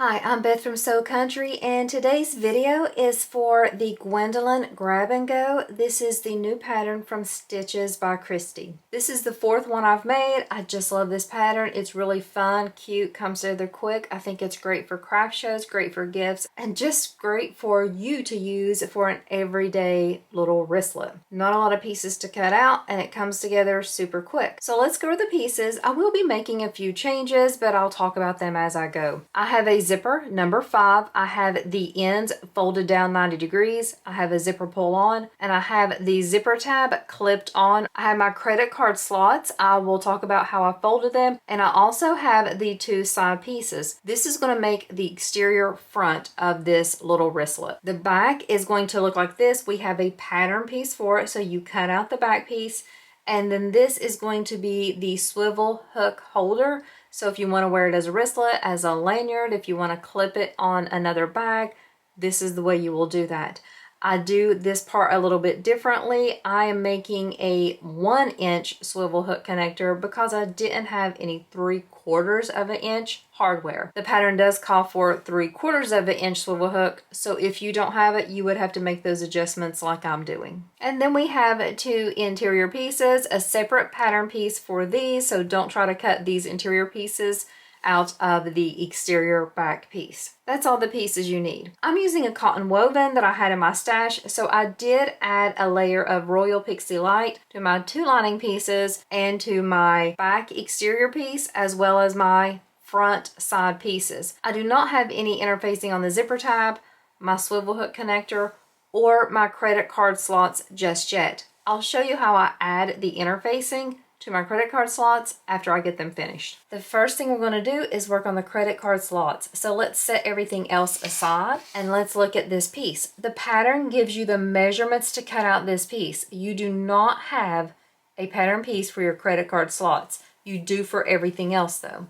Hi, I'm Beth from Sew Country, and today's video is for the Gwendolyn Grab and Go. This is the new pattern from Stitches by Christy. This is the fourth one I've made. I just love this pattern. It's really fun, cute, comes together quick. I think it's great for craft shows, great for gifts, and just great for you to use for an everyday little wristlet. Not a lot of pieces to cut out, and it comes together super quick. So let's go to the pieces. I will be making a few changes, but I'll talk about them as I go. I have a zipper number 5. I have the ends folded down 90 degrees. I have a zipper pull on, and I have the zipper tab clipped on. I have my credit card slots. I will talk about how I folded them, and I also have the 2 side pieces. This is going to make the exterior front of this little wristlet. The back is going to look like this. We have a pattern piece for it, so you cut out the back piece, and then this is going to be the swivel hook holder. So if you want to wear it as a wristlet, as a lanyard, if you want to clip it on another bag, this is the way you will do that. I do this part a little bit differently. I am making a 1-inch swivel hook connector because I didn't have any 3/4 of an inch hardware. The pattern does call for 3/4 of an inch swivel hook, so if you don't have it, you would have to make those adjustments like I'm doing. And then we have 2 interior pieces, a separate pattern piece for these, so don't try to cut these interior pieces out of the exterior back piece. That's all the pieces you need. I'm using a cotton woven that I had in my stash, so I did add a layer of Royal Pixie Light to my 2 lining pieces and to my back exterior piece as well as my front side pieces. I do not have any interfacing on the zipper tab, my swivel hook connector, or my credit card slots just yet. I'll show you how I add the interfacing to my credit card slots after I get them finished. The first thing we're going to do is work on the credit card slots. So let's set everything else aside and let's look at this piece. The pattern gives you the measurements to cut out this piece. You do not have a pattern piece for your credit card slots. You do for everything else though.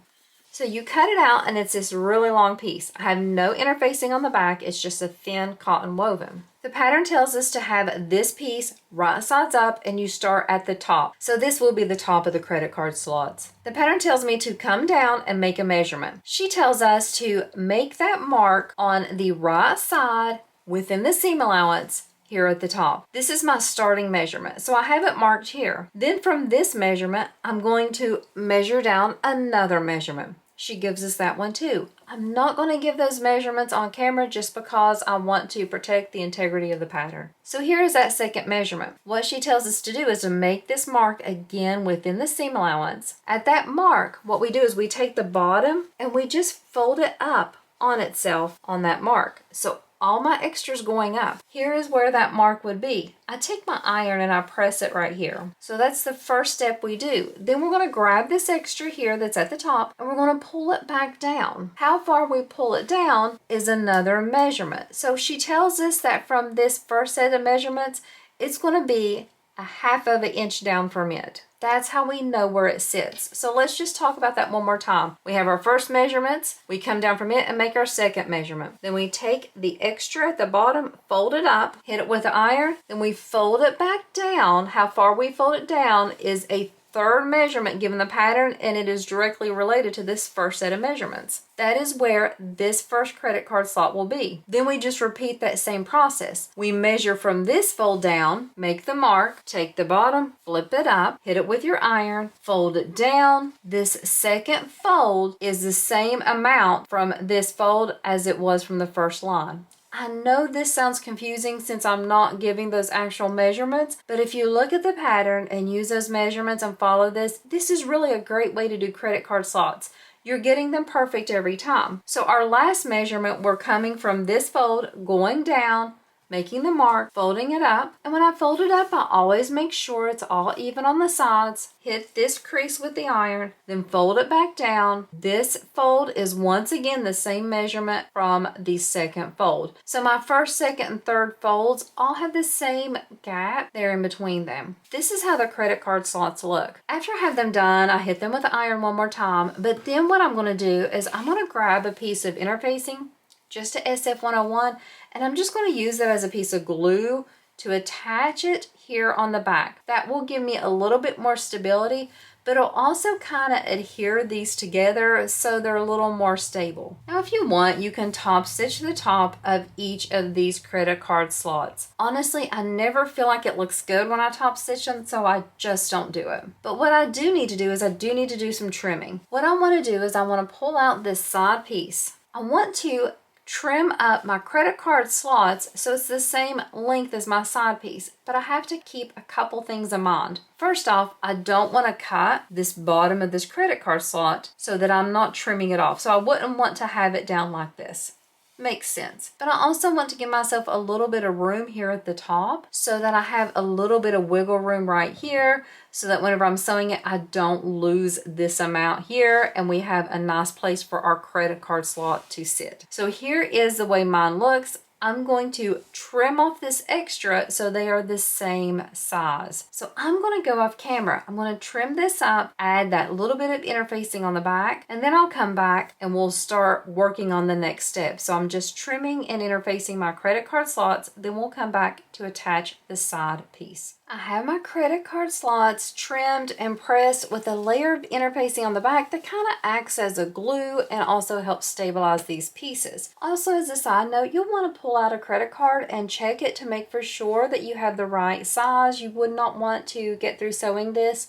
So you cut it out and it's this really long piece. I have no interfacing on the back, it's just a thin cotton woven. The pattern tells us to have this piece right sides up and you start at the top. So this will be the top of the credit card slots. The pattern tells me to come down and make a measurement. She tells us to make that mark on the right side within the seam allowance here at the top. This is my starting measurement, so I have it marked here. Then from this measurement, I'm going to measure down another measurement. She gives us that one too. I'm not going to give those measurements on camera just because I want to protect the integrity of the pattern. So here is that second measurement. What she tells us to do is to make this mark again within the seam allowance. At that mark, what we do is we take the bottom and we just fold it up on itself on that mark. So all my extras going up. Here is where that mark would be. I take my iron and I press it right here. So that's the first step we do. Then we're going to grab this extra here that's at the top and we're going to pull it back down. How far we pull it down is another measurement. So she tells us that from this first set of measurements, it's going to be a 1/2 of an inch down from it. That's how we know where it sits. So let's just talk about that one more time. We have our first measurements, we come down from it and make our second measurement. Then we take the extra at the bottom, fold it up, hit it with the iron, then we fold it back down. How far we fold it down is a third measurement given the pattern, and it is directly related to this first set of measurements. That is where this first credit card slot will be. Then we just repeat that same process. We measure from this fold down, make the mark, take the bottom, flip it up, hit it with your iron, fold it down. This second fold is the same amount from this fold as it was from the first line. I know this sounds confusing since I'm not giving those actual measurements, but if you look at the pattern and use those measurements and follow this is really a great way to do credit card slots. You're getting them perfect every time. So our last measurement, we're coming from this fold, going down, making the mark, folding it up, and when I fold it up, I always make sure it's all even on the sides, hit this crease with the iron, then fold it back down. This fold is once again the same measurement from the second fold. So my first, second, and third folds all have the same gap there in between them. This is how the credit card slots look. After I have them done, I hit them with the iron one more time, but then what I'm going to do is I'm going to grab a piece of interfacing, just a SF101, and I'm just going to use it as a piece of glue to attach it here on the back. That will give me a little bit more stability but it'll also kind of adhere these together so they're a little more stable. Now if you want, you can top stitch the top of each of these credit card slots. Honestly, I never feel like it looks good when I top stitch them, so I just don't do it. But what I do need to do is I do need to do some trimming. What I want to do is I want to pull out this side piece. I want to trim up my credit card slots so it's the same length as my side piece, but I have to keep a couple things in mind. First off, I don't want to cut this bottom of this credit card slot so that I'm not trimming it off. So I wouldn't want to have it down like this. Makes sense. But I also want to give myself a little bit of room here at the top so that I have a little bit of wiggle room right here so that whenever I'm sewing it, I don't lose this amount here and we have a nice place for our credit card slot to sit. So here is the way mine looks. I'm going to trim off this extra so they are the same size. So I'm going to go off camera. I'm going to trim this up, add that little bit of interfacing on the back, and then I'll come back and we'll start working on the next step. So I'm just trimming and interfacing my credit card slots, then we'll come back to attach the side piece. I have my credit card slots trimmed and pressed with a layer of interfacing on the back that kind of acts as a glue and also helps stabilize these pieces. Also, as a side note, you'll want to pull out a credit card and check it to make for sure that you have the right size. You would not want to get through sewing this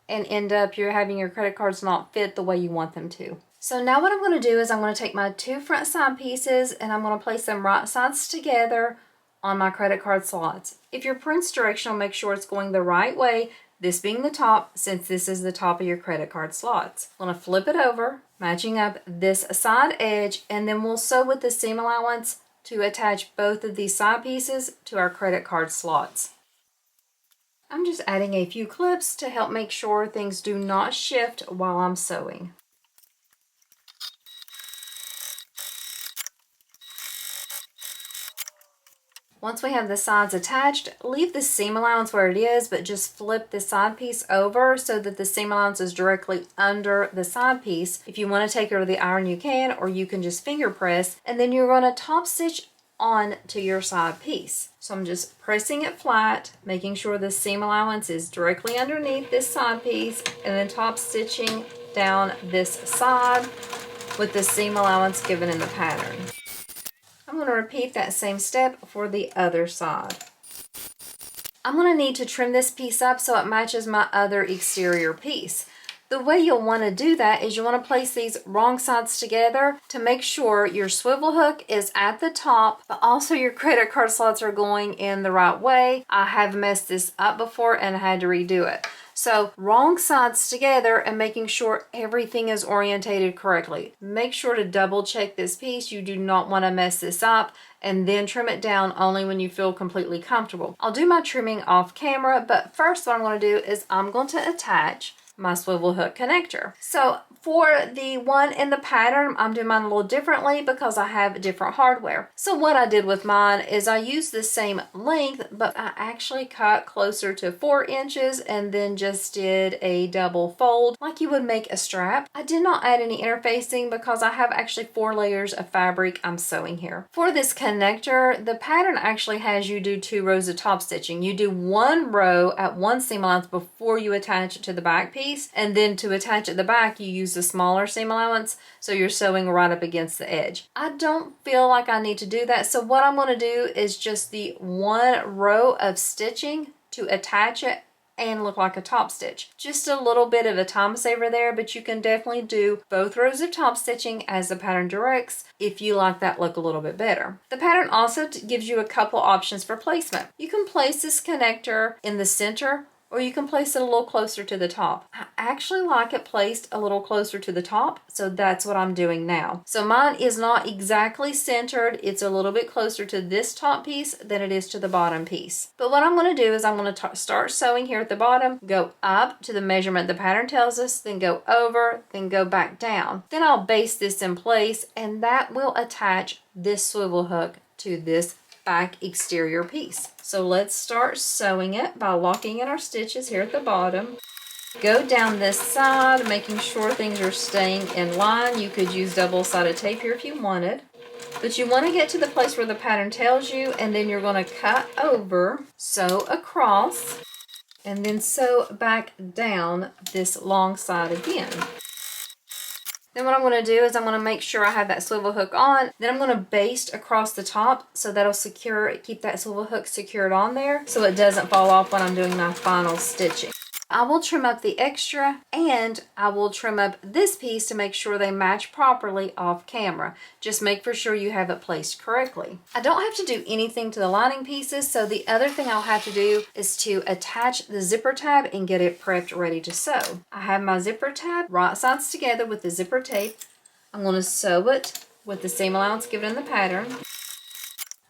and end up you're having your credit cards not fit the way you want them to. So now what I'm going to do is I'm going to take my two front side pieces and I'm going to place them right sides together on my credit card slots. If your print's directional, make sure it's going the right way, this being the top, since this is the top of your credit card slots. I'm going to flip it over, matching up this side edge, and then we'll sew with the seam allowance to attach both of these side pieces to our credit card slots. I'm just adding a few clips to help make sure things do not shift while I'm sewing. Once we have the sides attached, leave the seam allowance where it is, but just flip the side piece over so that the seam allowance is directly under the side piece. If you want to take it to the iron, you can, or you can just finger press, and then you're going to top stitch on to your side piece. So I'm just pressing it flat, making sure the seam allowance is directly underneath this side piece, and then top stitching down this side with the seam allowance given in the pattern. I'm going to repeat that same step for the other side. I'm going to need to trim this piece up so it matches my other exterior piece. The way you'll want to do that is you want to place these wrong sides together to make sure your swivel hook is at the top, but also your credit card slots are going in the right way. I have messed this up before and had to redo it. So wrong sides together and making sure everything is orientated correctly. Make sure to double check this piece. You do not want to mess this up, and then trim it down only when you feel completely comfortable. I'll do my trimming off camera, but first what I'm going to do is I'm going to attach my swivel hook connector. So for the one in the pattern, I'm doing mine a little differently because I have different hardware. So what I did with mine is I used the same length, but I actually cut closer to 4 inches and then just did a double fold like you would make a strap. I did not add any interfacing because I have actually 4 layers of fabric I'm sewing here. For this connector, the pattern actually has you do 2 rows of top stitching. You do 1 row at one seam allowance before you attach it to the back piece. And then to attach at the back, you use the smaller seam allowance, so you're sewing right up against the edge. I don't feel like I need to do that, so what I'm going to do is just the 1 row of stitching to attach it and look like a top stitch. Just a little bit of a time saver there, but you can definitely do both rows of top stitching as the pattern directs if you like that look a little bit better. The pattern also gives you a couple options for placement. You can place this connector in the center, or you can place it a little closer to the top. I actually like it placed a little closer to the top, so that's what I'm doing now. So mine is not exactly centered. It's a little bit closer to this top piece than it is to the bottom piece. But what I'm going to do is I'm going to start sewing here at the bottom, go up to the measurement the pattern tells us, then go over, then go back down. Then I'll base this in place, and that will attach this swivel hook to this back exterior piece. So let's start sewing it by locking in our stitches here at the bottom. Go down this side, making sure things are staying in line. You could use double-sided tape here if you wanted, but you want to get to the place where the pattern tells you, and then you're going to cut over, sew across, and then sew back down this long side again. Then what I'm going to do is I'm going to make sure I have that swivel hook on. Then I'm going to baste across the top so that'll keep that swivel hook secured on there so it doesn't fall off when I'm doing my final stitching. I will trim up the extra, and I will trim up this piece to make sure they match properly off camera. Just make for sure you have it placed correctly. I don't have to do anything to the lining pieces, so the other thing I'll have to do is to attach the zipper tab and get it prepped ready to sew. I have my zipper tab right sides together with the zipper tape. I'm going to sew it with the seam allowance given in the pattern.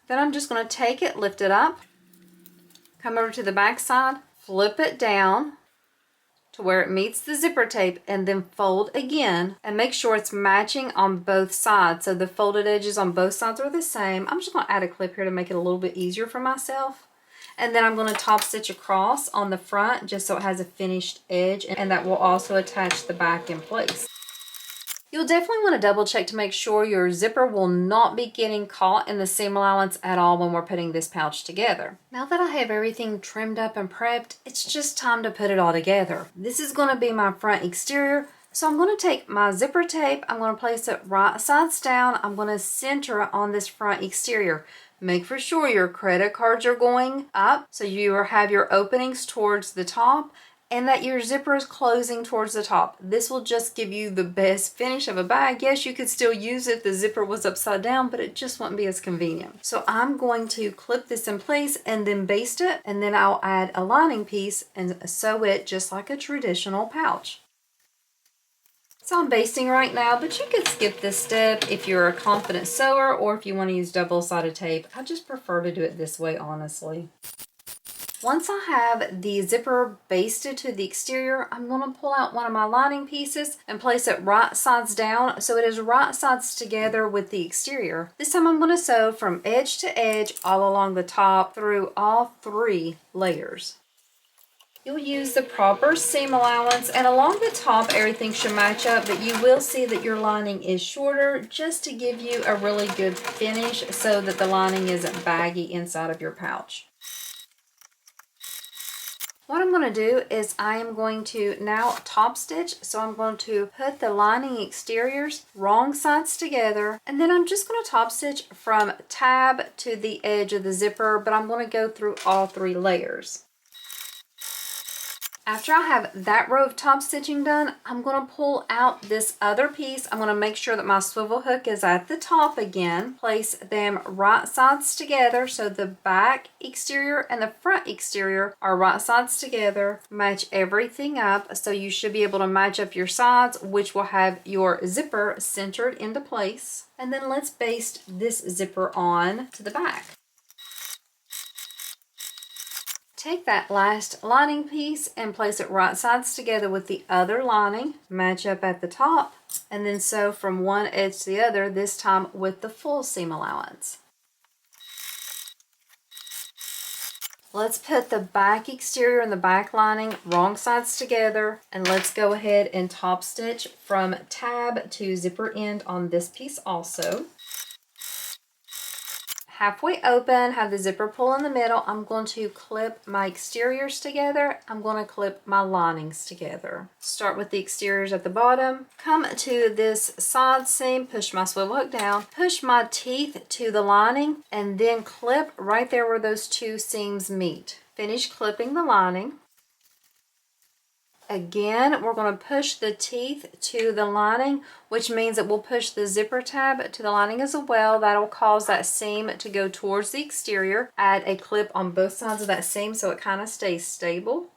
Then I'm just going to take it, lift it up, come over to the back side, flip it down to where it meets the zipper tape, and then fold again and make sure it's matching on both sides. So the folded edges on both sides are the same. I'm just going to add a clip here to make it a little bit easier for myself. And then I'm going to top stitch across on the front just so it has a finished edge, and that will also attach the back in place. You'll definitely want to double check to make sure your zipper will not be getting caught in the seam allowance at all when we're putting this pouch together. Now that I have everything trimmed up and prepped, it's just time to put it all together. This is going to be my front exterior, so I'm going to take my zipper tape, I'm going to place it right sides down, I'm going to center it on this front exterior. Make for sure your credit cards are going up so you have your openings towards the top, and that your zipper is closing towards the top. This will just give you the best finish of a bag. Yes, you could still use it if the zipper was upside down, but it just wouldn't be as convenient. So I'm going to clip this in place and then baste it, and then I'll add a lining piece and sew it just like a traditional pouch. So I'm basting right now, but you could skip this step if you're a confident sewer or if you want to use double-sided tape. I just prefer to do it this way, honestly. Once I have the zipper basted to the exterior, I'm going to pull out one of my lining pieces and place it right sides down so it is right sides together with the exterior. This time I'm going to sew from edge to edge all along the top through all 3 layers. You'll use the proper seam allowance, and along the top everything should match up, but you will see that your lining is shorter just to give you a really good finish so that the lining isn't baggy inside of your pouch. What I'm going to do is I am going to now top stitch, so I'm going to put the lining exteriors wrong sides together, and then I'm just going to top stitch from tab to the edge of the zipper, but I'm going to go through all 3 layers. After I have that row of top stitching done, I'm going to pull out this other piece. I'm going to make sure that my swivel hook is at the top again. Place them right sides together so the back exterior and the front exterior are right sides together. Match everything up so you should be able to match up your sides, which will have your zipper centered into place. And then let's baste this zipper on to the back. Take that last lining piece and place it right sides together with the other lining, match up at the top, and then sew from one edge to the other, this time with the full seam allowance. Let's put the back exterior and the back lining wrong sides together, and let's go ahead and top stitch from tab to zipper end on this piece also. Halfway open, have the zipper pull in the middle. I'm going to clip my exteriors together. I'm going to clip my linings together. Start with the exteriors at the bottom. Come to this side seam, push my swivel hook down, push my teeth to the lining, and then clip right there where those 2 seams meet. Finish clipping the lining. Again, we're going to push the teeth to the lining, which means that we'll push the zipper tab to the lining as well. That'll cause that seam to go towards the exterior. Add a clip on both sides of that seam so it kind of stays stable.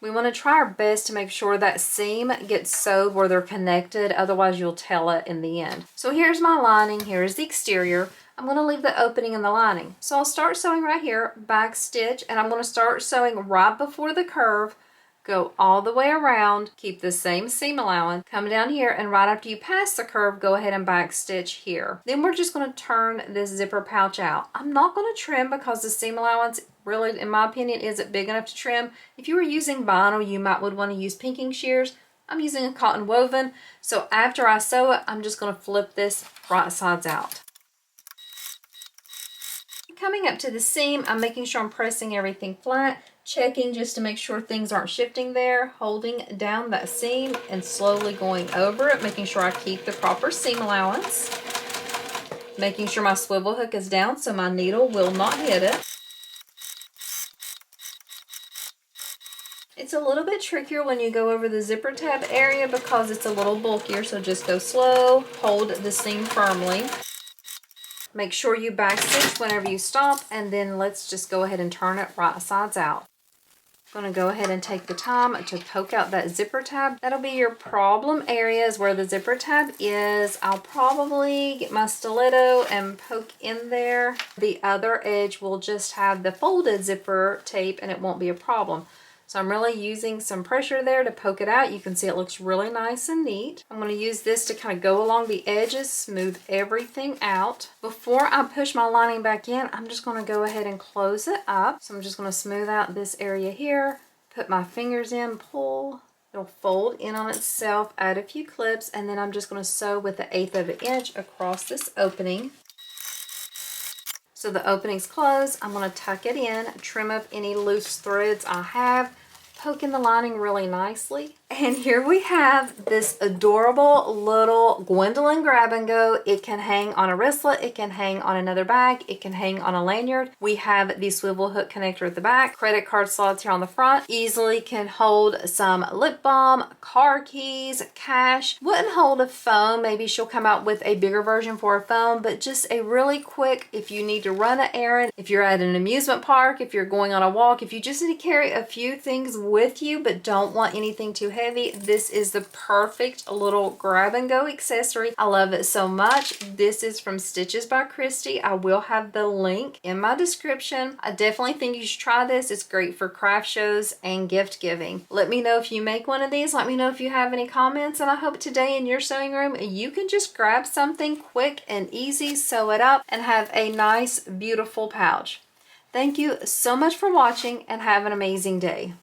We want to try our best to make sure that seam gets sewed where they're connected, otherwise you'll tell it in the end. So here's my lining, here's the exterior. I'm going to leave the opening in the lining. So I'll start sewing right here, back stitch, and I'm going to start sewing right before the curve. Go all the way around, keep the same seam allowance, come down here, and right after you pass the curve, go ahead and back stitch here. Then we're just going to turn this zipper pouch out. I'm not going to trim because the seam allowance really, in my opinion, isn't big enough to trim. If you were using vinyl, you would want to use pinking shears. I'm using a cotton woven, so after I sew it, I'm just going to flip this right sides out. Coming up to the seam, I'm making sure I'm pressing everything flat checking just to make sure things aren't shifting there, holding down that seam and slowly going over it, making sure I keep the proper seam allowance, making sure my swivel hook is down so my needle will not hit it. It's a little bit trickier when you go over the zipper tab area because it's a little bulkier, so just go slow, hold the seam firmly. Make sure you back stitch whenever you stop, and then let's just go ahead and turn it right sides out. I'm going to go ahead and take the time to poke out that zipper tab. That'll be your problem areas where the zipper tab is. I'll probably get my stiletto and poke in there. The other edge will just have the folded zipper tape and it won't be a problem. So I'm really using some pressure there to poke it out. You can see it looks really nice and neat. I'm going to use this to kind of go along the edges, smooth everything out. Before I push my lining back in, I'm just going to go ahead and close it up. So I'm just going to smooth out this area here, put my fingers in, pull. It'll fold in on itself, add a few clips, and then I'm just going to sew with 1/8 of an inch across this opening. So the opening's closed. I'm going to tuck it in, trim up any loose threads I have, poke in the lining really nicely. And here we have this adorable little Gwendolyn grab and go. It can hang on a wristlet, it can hang on another bag, it can hang on a lanyard. We have the swivel hook connector at the back, credit card slots here on the front. Easily can hold some lip balm, car keys, cash. Wouldn't hold a phone. Maybe she'll come out with a bigger version for a phone, but just a really quick, if you need to run an errand, if you're at an amusement park, if you're going on a walk, if you just need to carry a few things with you but don't want anything too heavy, this is the perfect little grab and go accessory. I love it so much. This is from Stitches by Christy. I will have the link in my description. I definitely think you should try this. It's great for craft shows and gift giving. Let me know if you make one of these. Let me know if you have any comments, and I hope today in your sewing room you can just grab something quick and easy, sew it up, and have a nice beautiful pouch. Thank you so much for watching and have an amazing day.